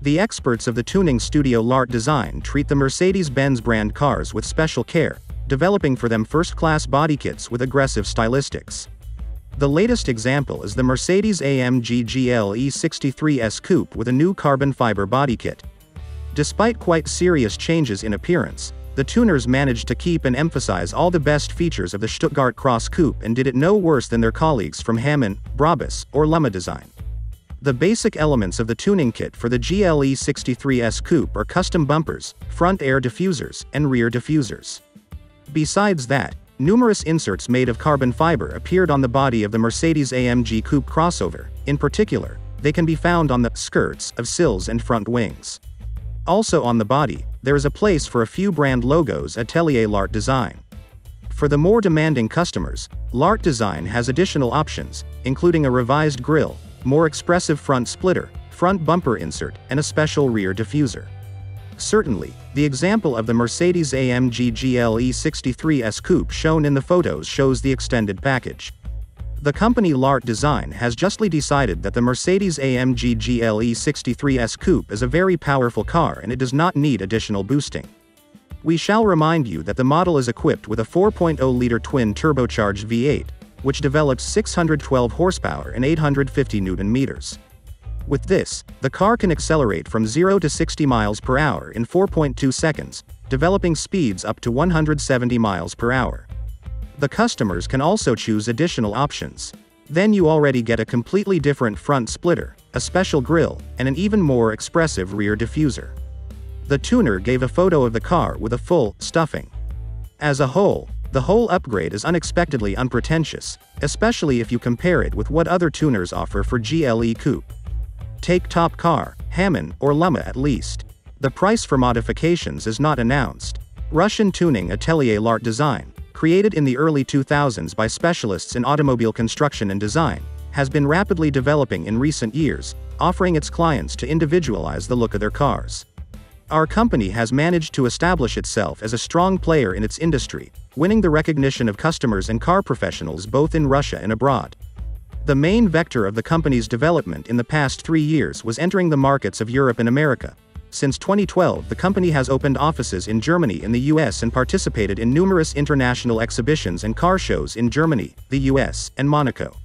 The experts of the tuning studio Larte Design treat the Mercedes-Benz brand cars with special care, developing for them first-class body kits with aggressive stylistics. The latest example is the Mercedes-AMG GLE63 S Coupe with a new carbon fiber body kit. Despite quite serious changes in appearance, the tuners managed to keep and emphasize all the best features of the Stuttgart cross-coupe and did it no worse than their colleagues from Hamann, Brabus, or Lumma Design. The basic elements of the tuning kit for the GLE63 S Coupe are custom bumpers, front air diffusers, and rear diffusers. Besides that, numerous inserts made of carbon fiber appeared on the body of the Mercedes-AMG Coupe crossover. In particular, they can be found on the skirts of sills and front wings. Also on the body, there is a place for a few brand logos Atelier Larte Design. For the more demanding customers, Larte Design has additional options, including a revised grille, more expressive front splitter, front bumper insert, and a special rear diffuser. Certainly, the example of the Mercedes-AMG GLE63 S Coupe shown in the photos shows the extended package. The company Larte Design has justly decided that the Mercedes-AMG GLE63 S Coupe is a very powerful car and it does not need additional boosting. We shall remind you that the model is equipped with a 4.0-liter twin-turbocharged V8, which develops 612 horsepower and 850 Nm. With this, the car can accelerate from 0 to 60 miles per hour in 4.2 seconds, developing speeds up to 170 miles per hour. The customers can also choose additional options. Then you already get a completely different front splitter, a special grille, and an even more expressive rear diffuser. The tuner gave a photo of the car with a full stuffing. As a whole, the whole upgrade is unexpectedly unpretentious, especially if you compare it with what other tuners offer for GLE Coupe. Take top car, Hamann, or Lumma at least. The price for modifications is not announced. Russian tuning Atelier Larte Design, created in the early 2000s by specialists in automobile construction and design, has been rapidly developing in recent years, offering its clients to individualize the look of their cars. Our company has managed to establish itself as a strong player in its industry, winning the recognition of customers and car professionals both in Russia and abroad. The main vector of the company's development in the past 3 years was entering the markets of Europe and America. Since 2012, the company has opened offices in Germany and the US and participated in numerous international exhibitions and car shows in Germany, the US, and Monaco.